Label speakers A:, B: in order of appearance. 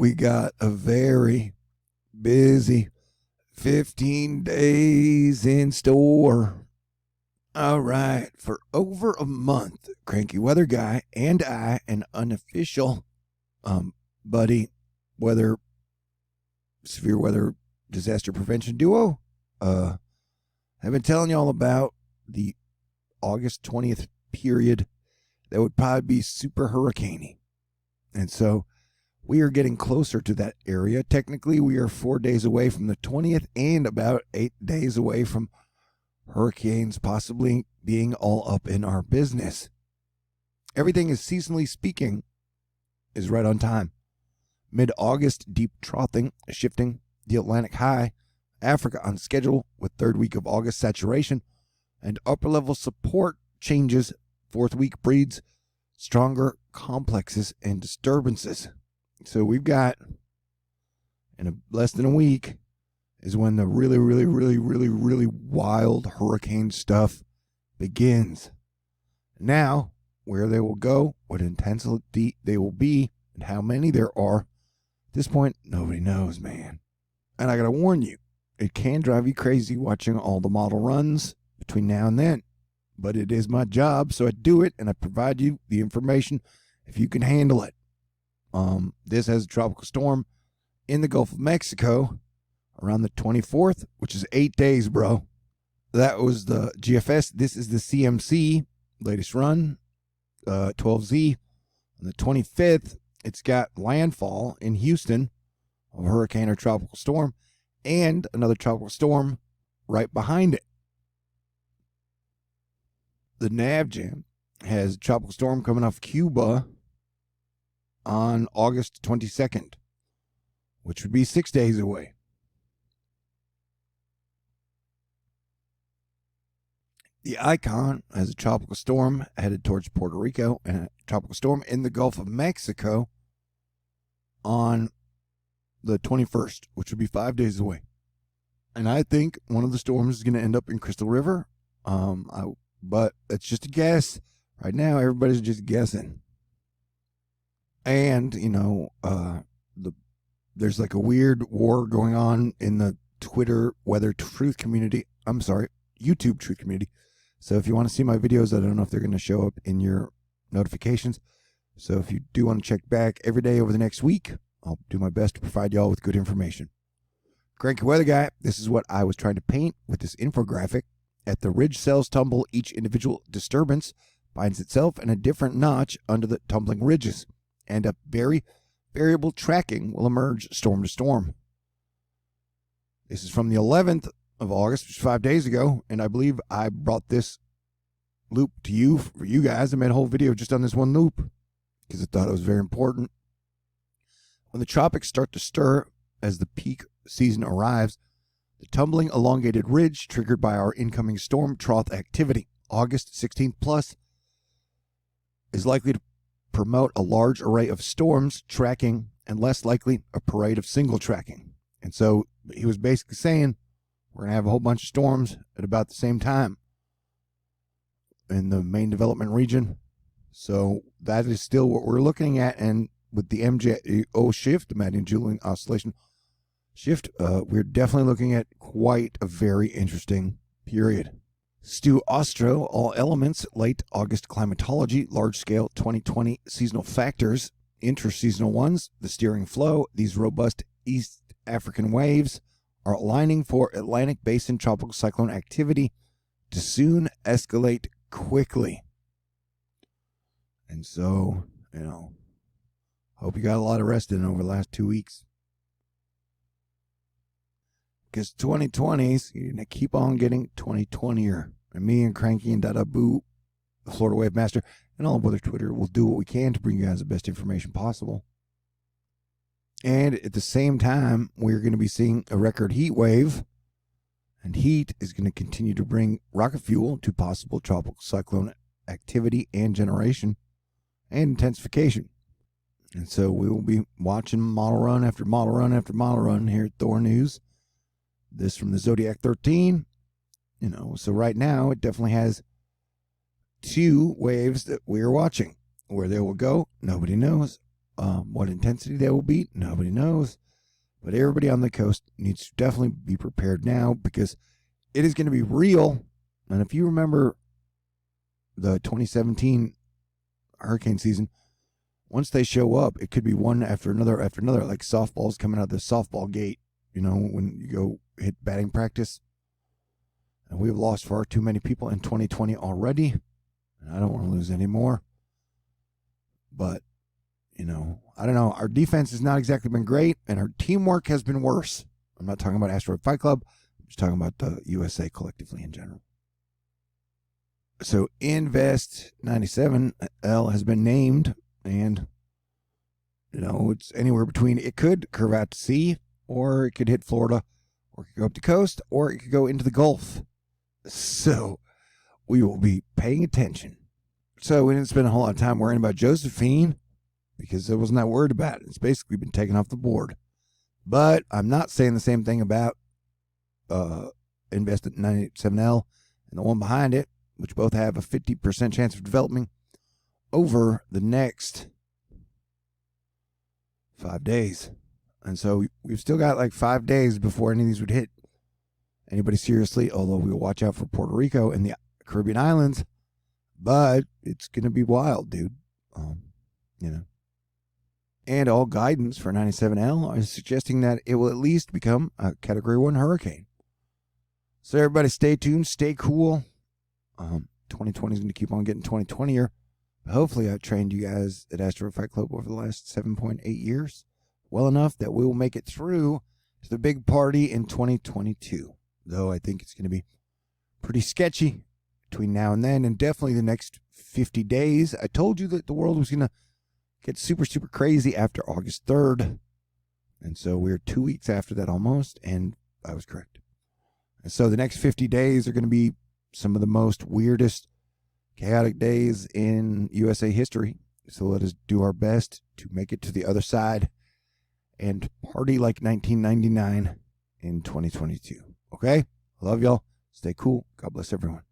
A: we got a very busy 15 days in store. All right, for over a month, Cranky Weather Guy and I, an unofficial buddy severe weather disaster prevention duo, have been telling you all about the August 20th period that would probably be super hurricaney. And so we are getting closer to that area. Technically, we are 4 days away from the 20th and about 8 days away from hurricanes possibly being all up in our business. Everything is seasonally speaking is right on time. Mid-August, deep troughing, shifting, the Atlantic high, Africa on schedule with third week of August saturation, and upper level support changes. Fourth week breeds stronger complexes and disturbances. So we've got, in less than a week, is when the really wild hurricane stuff begins. Now, where they will go, what intensity they will be, and how many there are, at this point, nobody knows, man. And I gotta warn you, it can drive you crazy watching all the model runs between now and then. But it is my job, so I do it, and I provide you the information if you can handle it. This has a tropical storm in the Gulf of Mexico around the 24th, which is 8 days, bro. That was the GFS. This is the CMC, latest run, 12Z. On the 25th, it's got landfall in Houston of a hurricane or tropical storm and another tropical storm right behind it. The NavJam has a tropical storm coming off Cuba on August 22nd, which would be 6 days away. The Icon has a tropical storm headed towards Puerto Rico and a tropical storm in the Gulf of Mexico on the 21st, which would be 5 days away. And I think one of the storms is going to end up in Crystal River, but it's just a guess. Right now, everybody's just guessing. And, there's like a weird war going on in the Twitter weather truth community. I'm sorry, YouTube truth community. So if you want to see my videos, I don't know if they're going to show up in your notifications. So if you do want to check back every day over the next week, I'll do my best to provide y'all with good information. Cranky Weather Guy, this is what I was trying to paint with this infographic. At the ridge cells tumble, each individual disturbance finds itself in a different notch under the tumbling ridges, and a very variable tracking will emerge storm to storm. This is from the 11th of August, which is 5 days ago, and I believe I brought this loop to you for you guys. I made a whole video just on this one loop because I thought it was very important. When the tropics start to stir as the peak season arrives, the tumbling elongated ridge triggered by our incoming storm trough activity, August 16th plus, is likely to promote a large array of storms tracking and less likely a parade of single tracking. And so he was basically saying we're going to have a whole bunch of storms at about the same time in the main development region. So that is still what we're looking at. And with the MJO shift, the Madden-Julian oscillation shift, we're definitely looking at quite a very interesting period. Stu Ostro, all elements, late August climatology, large-scale 2020 seasonal factors, interseasonal ones, the steering flow, these robust East African waves are aligning for Atlantic Basin tropical cyclone activity to soon escalate quickly. And so, hope you got a lot of rest in over the last 2 weeks. Because 2020s, you're going to keep on getting 2020er. And me and Cranky and Dada Boo, the Florida Wave Master, and all of other Twitter will do what we can to bring you guys the best information possible. And at the same time, we're going to be seeing a record heat wave. And heat is going to continue to bring rocket fuel to possible tropical cyclone activity and generation and intensification. And so we will be watching model run after model run after model run here at THORnews. This from the Zodiac 13. So right now it definitely has 2 waves that we are watching. Where they will go, nobody knows. What intensity they will be, nobody knows. But everybody on the coast needs to definitely be prepared now, because it is going to be real. And if you remember the 2017 hurricane season, once they show up, it could be one after another, like softballs coming out of the softball gate, when you go hit batting practice. And we've lost far too many people in 2020 already. And I don't want to lose any more. But, I don't know. Our defense has not exactly been great, and our teamwork has been worse. I'm not talking about Asteroid Fight Club. I'm just talking about the USA collectively in general. So Invest 97L has been named, and, it's anywhere between, it could curve out to sea, or it could hit Florida, or it could go up the coast, or it could go into the Gulf. So we will be paying attention. So we didn't spend a whole lot of time worrying about Josephine, because I wasn't that worried about it. It's basically been taken off the board. But I'm not saying the same thing about Invest 97L and the one behind it, which both have a 50% chance of developing over the next 5 days. And so we've still got like 5 days before any of these would hit anybody seriously, although we'll watch out for Puerto Rico and the Caribbean islands. But it's going to be wild, dude. And all guidance for 97L is suggesting that it will at least become a Category 1 hurricane. So everybody stay tuned, stay cool. 2020 is going to keep on getting 2020-er. Hopefully I've trained you guys at Asteroid Fight Club over the last 7.8 years well enough that we will make it through to the big party in 2022. Though I think it's going to be pretty sketchy between now and then, and definitely the next 50 days. I told you that the world was going to get super, super crazy after August 3rd. And so we're 2 weeks after that almost, and I was correct. And so the next 50 days are going to be some of the most weirdest, chaotic days in USA history. So let us do our best to make it to the other side and party like 1999 in 2022. Okay? Love y'all. Stay cool. God bless everyone.